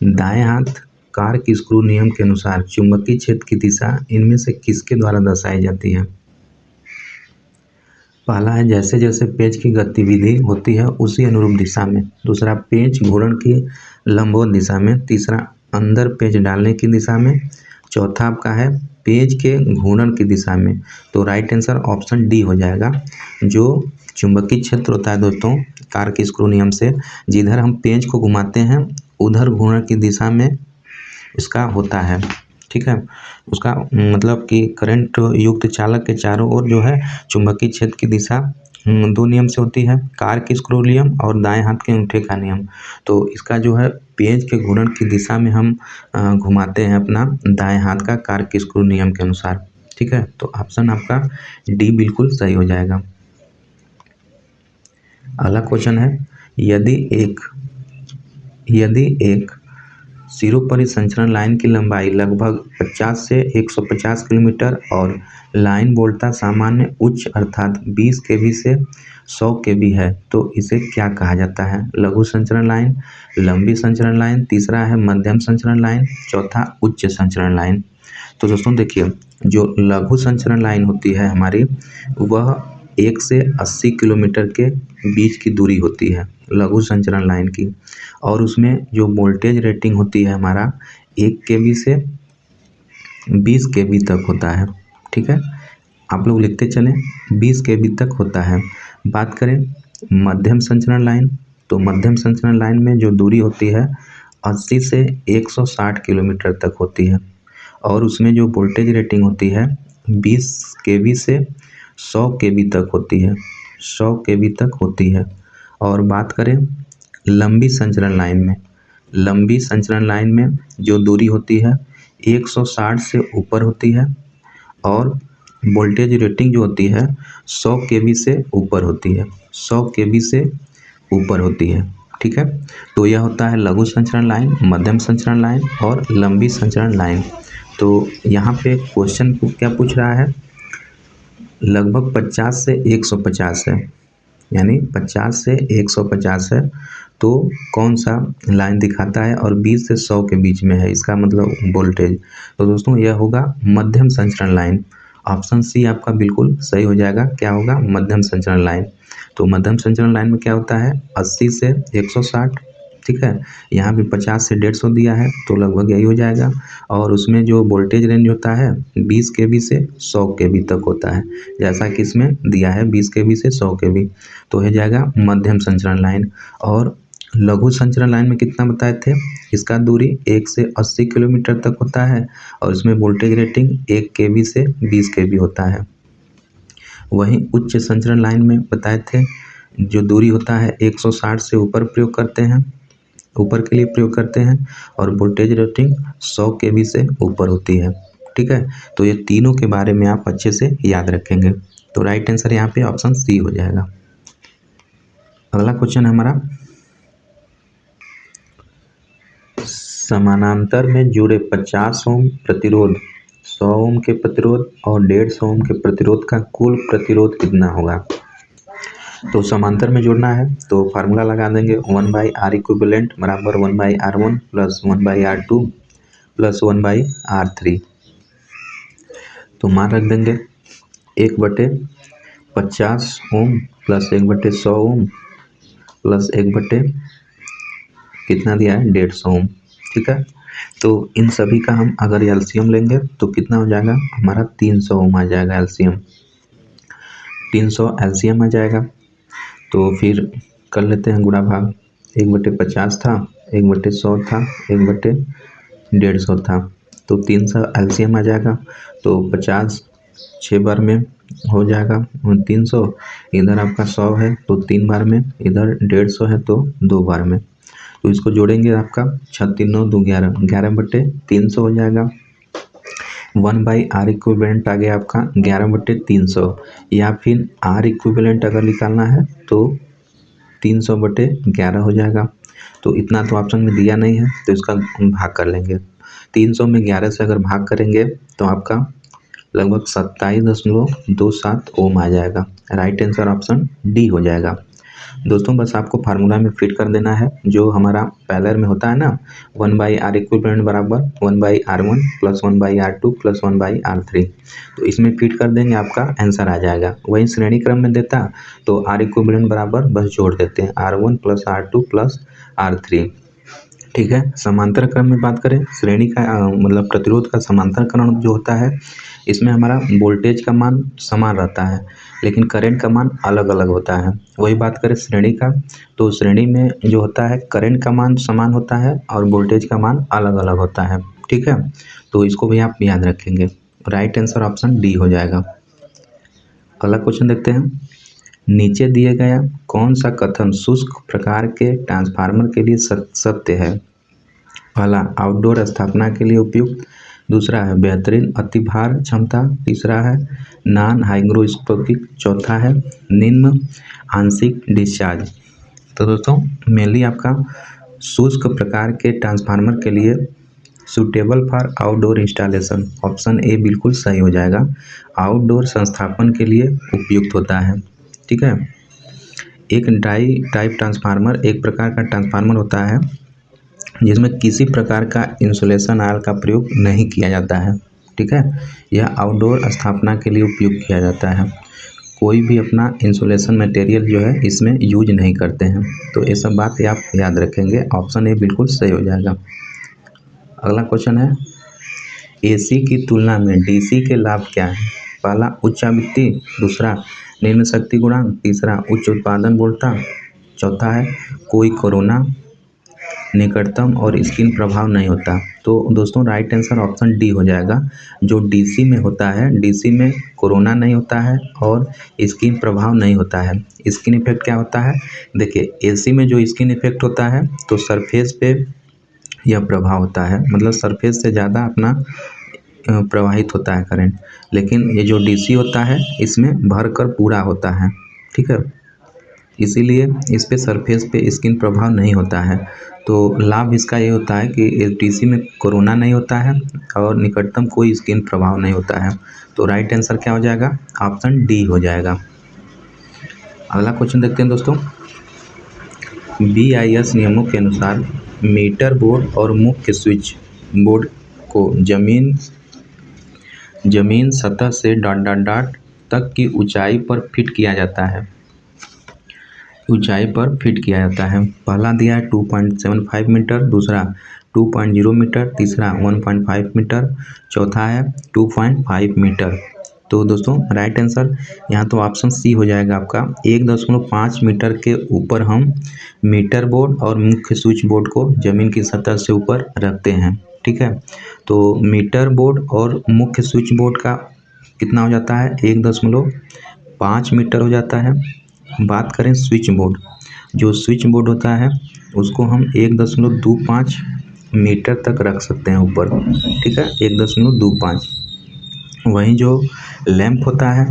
दाएं हाथ कार की स्क्रू नियम के अनुसार चुंबकीय क्षेत्र की दिशा इनमें से किसके द्वारा दर्शाई जाती है। पहला है जैसे जैसे पेंच की गतिविधि होती है उसी अनुरूप दिशा में, दूसरा पेंच घूर्णन की लंबवत दिशा में, तीसरा अंदर पेंच डालने की दिशा में, चौथा आपका है पेंच के घूर्णन की दिशा में। तो राइट आंसर ऑप्शन डी हो जाएगा। जो चुंबकीय क्षेत्र होता है दोस्तों कार के स्क्रू नियम से, जिधर हम पेंच को घुमाते हैं उधर घूर्णन की दिशा में इसका होता है। ठीक है, उसका मतलब कि करंट युक्त चालक के चारों ओर जो है चुंबकीय क्षेत्र की दिशा दो नियम से होती है, कार के स्क्रू नियम और दाएं हाथ के अंगूठे का नियम। तो इसका जो है पेंच के घूर्णन की दिशा में हम घुमाते हैं अपना दाएं हाथ का कार के स्क्रू नियम के अनुसार। ठीक है, तो ऑप्शन आपका डी बिल्कुल सही हो जाएगा। अगला क्वेश्चन है, यदि एक सिरोपरिसंचरण लाइन की लंबाई लगभग 50 से 150 किलोमीटर और लाइन वोल्टता सामान्य उच्च अर्थात 20 केवी से 100 केवी है तो इसे क्या कहा जाता है। लघु संचरण लाइन, लंबी संचरण लाइन, तीसरा है मध्यम संचरण लाइन, चौथा उच्च संचरण लाइन। तो दोस्तों देखिए, जो लघु संचरण लाइन होती है हमारी, वह 1 से 80 किलोमीटर के बीच की दूरी होती है लघु संचरण लाइन की, और उसमें जो वोल्टेज रेटिंग होती है हमारा 1 केवी से 20 केवी तक होता है। ठीक है, आप लोग लिखते चलें, 20 केवी तक होता है। बात करें मध्यम संचरण लाइन, तो मध्यम संचरण लाइन में जो दूरी होती है 80 से 160 किलोमीटर तक होती है, और उसमें जो वोल्टेज रेटिंग होती है 20 केवी से 100 केवी तक होती है, 100 केवी तक होती है। और बात करें लंबी संचरण लाइन में, लंबी संचरण लाइन में जो दूरी होती है 160 से ऊपर होती है, और वोल्टेज रेटिंग जो होती है 100 केवी से ऊपर होती है, 100 केवी से ऊपर होती है। ठीक है, तो यह होता है लघु संचरण लाइन, मध्यम संचरण लाइन और लंबी संचरण लाइन। तो यहाँ पे क्वेश्चन क्या पूछ रहा है, लगभग 50 से 150 है, यानी 50 से 150 है, तो कौन सा लाइन दिखाता है और 20 से 100 के बीच में है, इसका मतलब वोल्टेज। तो दोस्तों यह होगा मध्यम संचरण लाइन। ऑप्शन सी आपका बिल्कुल सही हो जाएगा, क्या होगा, मध्यम संचरण लाइन। तो मध्यम संचरण लाइन में क्या होता है 80 से 160। ठीक है, यहाँ भी 50 से 150 दिया है, तो लगभग यही हो जाएगा। और उसमें जो वोल्टेज रेंज होता है 20 केवी से 100 केवी तक होता है, जैसा कि इसमें दिया है 20 केवी से 100 केवी, तो हो जाएगा मध्यम संचरण लाइन। और लघु संचरण लाइन में कितना बताए थे, इसका दूरी 1 से 80 किलोमीटर तक होता है, और इसमें वोल्टेज रेटिंग 1 केवी से 20 केवी होता है। वहीं उच्च संचरण लाइन में बताए थे जो दूरी होता है 160 से ऊपर प्रयोग करते हैं, ऊपर के लिए प्रयोग करते हैं और वोल्टेज रेटिंग 100 kV से ऊपर होती है। ठीक है, तो ये तीनों के बारे में आप अच्छे से याद रखेंगे। तो राइट आंसर यहाँ पे ऑप्शन सी हो जाएगा। अगला क्वेश्चन हमारा, समानांतर में जुड़े 50 ओम प्रतिरोध, 100 ओम के प्रतिरोध और 150 ओम के प्रतिरोध का कुल प्रतिरोध कितना होगा। तो समांतर में जोड़ना है तो फार्मूला लगा देंगे 1/R इक्विवेलेंट बराबर 1/R1 plus 1/R2 plus 1/R3। तो मान रख देंगे 1/50 ओम प्लस 1/100 ओम प्लस 1/ कितना दिया है 150 ओम। ठीक है, तो इन सभी का हम अगर एलसीएम लेंगे तो कितना हो जाएगा हमारा 300 ओम आ जाएगा एलसीएम, 300 एलसीएम आ जाएगा। तो फिर कर लेते हैं गुणा भाग, 1/50 था, 1/100 था, 1/150 था, तो 300 एलसीएम आ जाएगा। तो 50 6 बार में हो जाएगा 300, इधर आपका 100 है तो 3 बार में, इधर 150 है तो 2 बार में। तो इसको जोड़ेंगे आपका 36 9 2 11, 11/300 हो जाएगा। 1/R इक्विवेलेंट आ गया आपका 11/300, या फिर R इक्विवेलेंट अगर निकालना है तो 300/11 हो जाएगा। तो इतना तो ऑप्शन में दिया नहीं है तो इसका भाग कर लेंगे। 300 में 11 से अगर भाग करेंगे तो आपका लगभग 27.27 ओम आ जाएगा। राइट आंसर ऑप्शन डी हो जाएगा। दोस्तों बस आपको फार्मूला में फिट कर देना है जो हमारा पैरेलल में होता है ना, 1/R इक्विवेलेंट बराबर 1/R1 plus 1/R2 plus 1/R3। तो इसमें फिट कर देंगे आपका आंसर आ जाएगा। वहीं श्रेणी क्रम में देता तो R इक्विवेलेंट बराबर बस जोड़ देते हैं R1 plus R2 plus R3। ठीक है, समांतर क्रम में बात करें, श्रेणी का मतलब प्रतिरोध का समांतरकरण जो होता है इसमें हमारा वोल्टेज का मान समान रहता है लेकिन करंट का मान अलग अलग होता है। वही बात करें श्रेणी का, तो श्रेणी में जो होता है करंट का मान समान होता है और वोल्टेज का मान अलग अलग होता है। ठीक है, तो इसको भी आप याद रखेंगे। राइट आंसर ऑप्शन डी हो जाएगा। अगला क्वेश्चन देखते हैं, नीचे दिए गया कौन सा कथन शुष्क प्रकार के ट्रांसफार्मर के लिए सत्य है। पहला, आउटडोर स्थापना के लिए उपयुक्त, दूसरा है बेहतरीन अतिभार क्षमता, तीसरा है नॉन हाइग्रोस्कोपिक, चौथा है निम्न आंशिक डिस्चार्ज। तो दोस्तों मेनली आपका शुष्क प्रकार के ट्रांसफार्मर के लिए suitable for outdoor installation, option A बिल्कुल सही हो जाएगा। आउटडोर संस्थापन के लिए उपयुक्त होता है। ठीक है, एक डाई टाइप ट्रांसफार्मर एक प्रकार का ट्रांसफार्मर होता है जिसमें किसी प्रकार का इंसुलेशन आयल का प्रयोग नहीं किया जाता है। ठीक है, यह आउटडोर स्थापना के लिए उपयोग किया जाता है। कोई भी अपना इंसुलेशन मटेरियल जो है इसमें यूज नहीं करते हैं। तो ये सब बात आप याद रखेंगे, ऑप्शन ए बिल्कुल सही हो जाएगा। अगला क्वेश्चन है, एसी की तुलना में डीसी के लाभ क्या है। पहला, उच्च आवृत्ति, दूसरा निम्न शक्ति गुणांक, तीसरा उच्च उत्पादन वोल्टता, चौथा है कोई कोरोना निकटतम और स्किन प्रभाव नहीं होता। तो दोस्तों राइट आंसर ऑप्शन डी हो जाएगा। जो डीसी में होता है, डीसी में कोरोना नहीं होता है और स्किन प्रभाव नहीं होता है। स्किन इफेक्ट क्या होता है, देखिए एसी में जो स्किन इफेक्ट होता है तो सरफेस पे यह प्रभाव होता है, मतलब सरफेस से ज़्यादा अपना प्रवाहित होता है करंट, लेकिन ये जो डीसी होता है इसमें भरकर पूरा होता है। ठीक है, इसीलिए इस पे सरफेस पे स्किन प्रभाव नहीं होता है। तो लाभ इसका ये होता है कि इस डीसी में कोरोना नहीं होता है और निकटतम कोई स्किन प्रभाव नहीं होता है। तो राइट आंसर क्या हो जाएगा, ऑप्शन डी हो जाएगा। अगला क्वेश्चन देखते हैं दोस्तों, BIS नियमों के अनुसार मीटर बोर्ड और मुख्य स्विच बोर्ड को जमीन सतह से डॉट तक की ऊंचाई पर फिट किया जाता है। ऊंचाई पर फिट किया जाता है। पहला दिया है 2.75 मीटर, दूसरा 2.0 मीटर, तीसरा 1.5 मीटर, चौथा है 2.5 मीटर। तो दोस्तों राइट आंसर यहाँ तो ऑप्शन सी हो जाएगा आपका। 1.5 मीटर के ऊपर हम मीटर बोर्ड और मुख्य स्विच बोर्ड को जमीन की सतह से ऊपर रखते हैं। ठीक है, तो मीटर बोर्ड और मुख्य स्विच बोर्ड का कितना हो जाता है, 1.5 मीटर हो जाता है। बात करें स्विच बोर्ड, जो स्विच बोर्ड होता है उसको हम 1.25 मीटर तक रख सकते हैं ऊपर, ठीक है, 1.25। वहीं जो लैंप होता है,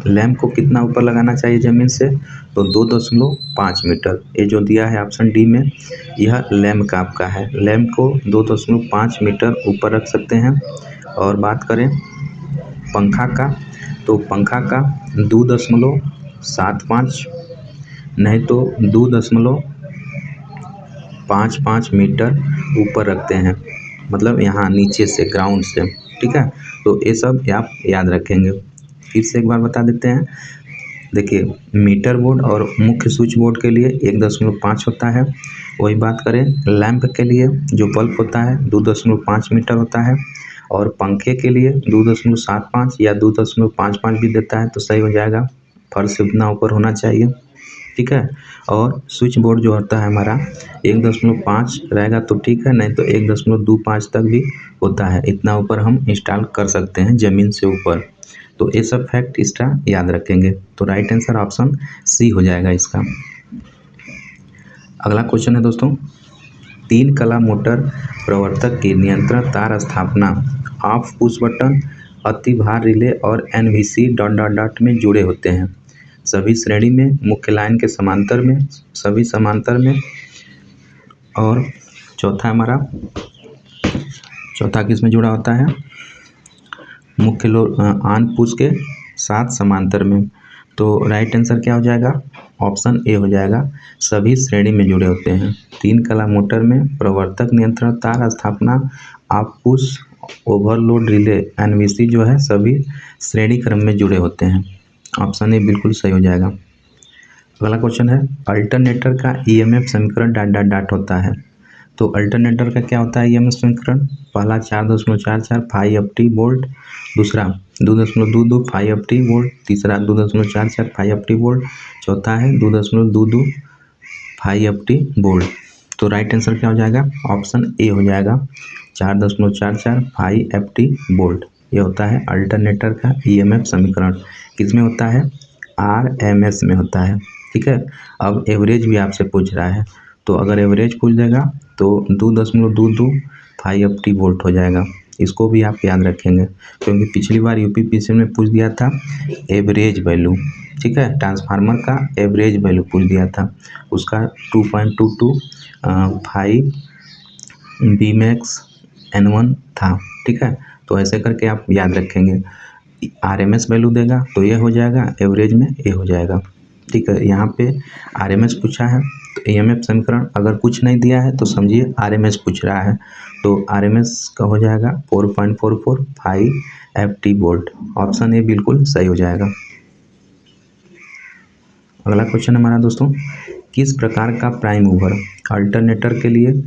लैंप को कितना ऊपर लगाना चाहिए ज़मीन से, तो 2.5 मीटर। ये जो दिया है ऑप्शन डी में, यह लैंप का आपका है। लैंप को 2.5 मीटर ऊपर रख सकते हैं। और बात करें पंखा का, तो पंखा का 2.75 नहीं तो 2.55 मीटर ऊपर रखते हैं, मतलब यहाँ नीचे से, ग्राउंड से, ठीक है। तो ये सब आप याद रखेंगे। फिर से एक बार बता देते हैं। देखिए, मीटर बोर्ड और मुख्य स्विच बोर्ड के लिए 1.5 होता है। वही बात करें लैंप के लिए, जो बल्ब होता है 2.5 मीटर होता है। और पंखे के लिए 2.75 या 2.55 भी देता है तो सही हो जाएगा। फर्श से उतना ऊपर होना चाहिए, ठीक है। और स्विच बोर्ड जो होता है हमारा 1.5 रहेगा तो ठीक है, नहीं तो 1.25 तक भी होता है। इतना ऊपर हम इंस्टॉल कर सकते हैं ज़मीन से ऊपर। तो ये सब फैक्ट इसका याद रखेंगे। तो राइट आंसर ऑप्शन सी हो जाएगा इसका। अगला क्वेश्चन है दोस्तों, 3 कला मोटर प्रवर्तक की नियंत्रण तार स्थापना ऑफ पुश बटन, अति भार रिले और एनवीसी ... में जुड़े होते हैं। सभी श्रेणी में, मुख्य लाइन के समांतर में, सभी समांतर में। और चौथा किस में जुड़ा होता है, मुख्य ऑन पुश के साथ समांतर में। तो राइट आंसर क्या हो जाएगा, ऑप्शन ए हो जाएगा, सभी श्रेणी में जुड़े होते हैं। 3 कला मोटर में प्रवर्तक नियंत्रण तार स्थापना of push overload relay NVC जो है सभी श्रेणी क्रम में जुड़े होते हैं। ऑप्शन ए बिल्कुल सही हो जाएगा। अगला क्वेश्चन है, अल्टरनेटर का ईएमएफ समीकरण ... होता है। तो अल्टरनेटर का क्या होता है ईएमएफ समीकरण, पहला 4.44 φft वोल्ट, दूसरा 2.22 φft वोल्ट, तीसरा 2.44 φft वोल्ट, चौथा है 2.22 φft वोल्ट। तो राइट आंसर क्या हो जाएगा, ऑप्शन ए हो जाएगा, 4.44 φft वोल्ट। ये होता है अल्टरनेटर का ईएमएफ समीकरण। किस में होता है, आरएमएस में होता है, ठीक है। अब एवरेज भी आपसे पूछ रहा है, तो अगर एवरेज पूछ देगा तो 2.22 φft वोल्ट हो जाएगा। इसको भी आप याद रखेंगे, क्योंकि पिछली बार यूपीपीसी में पूछ दिया था एवरेज वैल्यू, ठीक है, ट्रांसफार्मर का एवरेज वैल्यू पूछ दिया था, उसका 2.22 5 Bmax N1 था, ठीक है। तो ऐसे करके आप याद रखेंगे। आरएमएस वैल्यू देगा तो ये हो जाएगा, एवरेज में ये हो जाएगा, ठीक है। यहाँ पे आरएमएस पूछा है, तो ईएमएफ समीकरण अगर कुछ नहीं दिया है तो समझिए आरएमएस पूछ रहा है, तो आरएमएस का हो जाएगा 4.44 φft वोल्ट। ऑप्शन ए बिल्कुल सही हो जाएगा। अगला क्वेश्चन हमारा दोस्तों, किस प्रकार का प्राइम मूवर अल्टरनेटर के लिए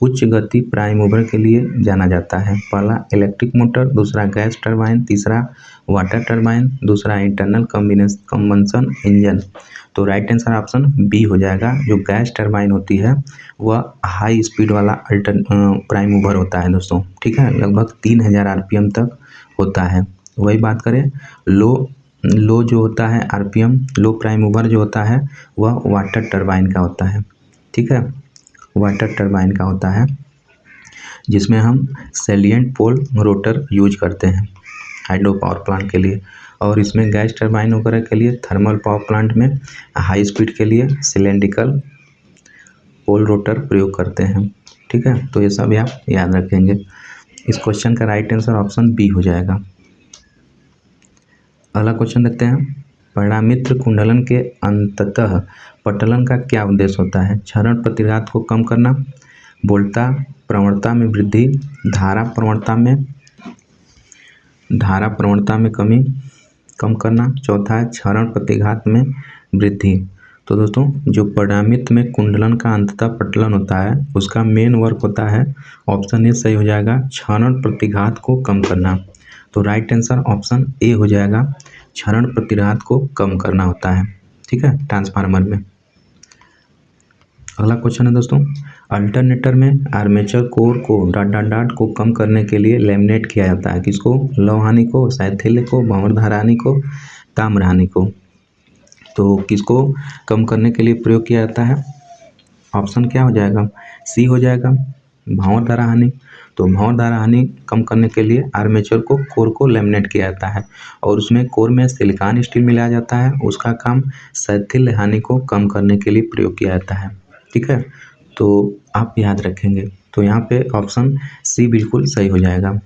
उच्च गति प्राइम मूवर के लिए जाना जाता है। पहला इलेक्ट्रिक मोटर, दूसरा गैस टरबाइन, तीसरा वाटर टरबाइन, दूसरा इंटरनल कंबंशन इंजन। तो राइट आंसर ऑप्शन बी हो जाएगा। जो गैस टरबाइन होती है वह हाई स्पीड वाला प्राइम मूवर होता है दोस्तों, ठीक है, लगभग 3000 आरपीएम तक होता है। वही बात करें लो जो होता है आरपीएम, लो प्राइम मूवर जो होता है वह वाटर टरबाइन का होता है, ठीक है, वाटर टरबाइन का होता है, जिसमें हम सैलिएंट पोल रोटर यूज करते हैं हाइड्रो पावर प्लांट के लिए। और इसमें गैस टरबाइन वगैरह के लिए थर्मल पावर प्लांट में हाई स्पीड के लिए सिलेंड्रिकल पोल रोटर प्रयोग करते हैं, ठीक है। तो ये सब आप याद रखेंगे। इस क्वेश्चन का राइट आंसर ऑप्शन बी हो जाएगा। अगला क्वेश्चन देखते हैं, परिणामित्र कुंडलन के अंततः पटलन का क्या उद्देश्य होता है। क्षरण प्रतिघात को कम करना, वोल्टा प्रवणता में वृद्धि, धारा प्रवणता में कम करना, चौथा है क्षरण प्रतिघात में वृद्धि। तो दोस्तों जो परिणामित्र में कुंडलन का अंततः पटलन होता है उसका मेन वर्क होता है, ऑप्शन ए सही हो जाएगा, क्षरण प्रतिघात को कम करना। तो राइट आंसर ऑप्शन ए हो जाएगा, क्षरण प्रतिघात को कम करना होता है, ठीक है, ट्रांसफार्मर में। अगला क्वेश्चन है दोस्तों, अल्टरनेटर में आर्मेचर कोर को ... को कम करने के लिए लैमिनेट किया जाता है। किसको, लौह हानि को, शैथिल्य को, भंवर धारा हानि को, ताम्र हानि को। तो किसको कम करने के लिए प्रयोग किया जाता है? ऑप्शन क्या हो जाएगा? सी हो जाएगा, भंवर धारा हानि। तो भंवर धारा हानि कम करने के लिए आर्मेचर को कोर को लैमिनेट किया जाता है और उसमें कोर में सिलिकॉन स्टील मिलाया जाता है। उसका काम क्षैतिज हानि को कम करने के लिए प्रयोग किया जाता है। ठीक है, तो आप याद रखेंगे। तो यहाँ पे ऑप्शन सी बिल्कुल सही हो जाएगा।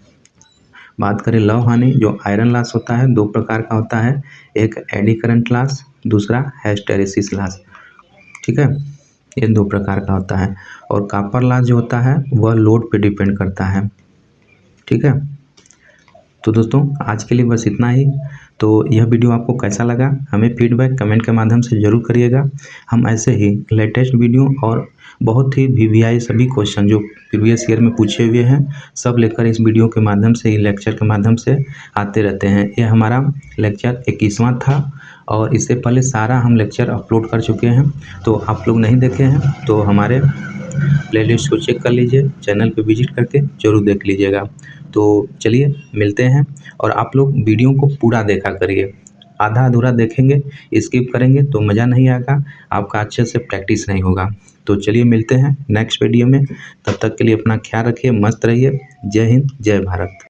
बात करें लौह हानि, जो आयरन लॉस होता है, 2 प्रकार का होता है, एक एडी करंट लॉस, दूसरा हिस्टैरिसीस लॉस। ठीक है, ये 2 प्रकार का होता है। और कॉपर लॉस जो होता है वह लोड पे डिपेंड करता है। ठीक है, तो दोस्तों आज के लिए बस इतना ही। तो यह वीडियो आपको कैसा लगा हमें फीडबैक कमेंट के माध्यम से ज़रूर करिएगा। हम ऐसे ही लेटेस्ट वीडियो और बहुत ही वीवीआई सभी क्वेश्चन जो प्रीवियस ईयर में पूछे हुए हैं सब लेकर इस वीडियो के माध्यम से, ही लेक्चर के माध्यम से आते रहते हैं। ये हमारा लेक्चर 21वां था और इससे पहले सारा हम लेक्चर अपलोड कर चुके हैं। तो आप लोग नहीं देखे हैं तो हमारे प्लेलिस्ट को चेक कर लीजिए, चैनल पे विजिट करके ज़रूर देख लीजिएगा। तो चलिए मिलते हैं, और आप लोग वीडियो को पूरा देखा करिए। आधा अधूरा देखेंगे, स्किप करेंगे तो मज़ा नहीं आएगा, आपका अच्छे से प्रैक्टिस नहीं होगा। तो चलिए मिलते हैं नेक्स्ट वीडियो में, तब तक के लिए अपना ख्याल रखिए, मस्त रहिए। जय हिंद, जय भारत।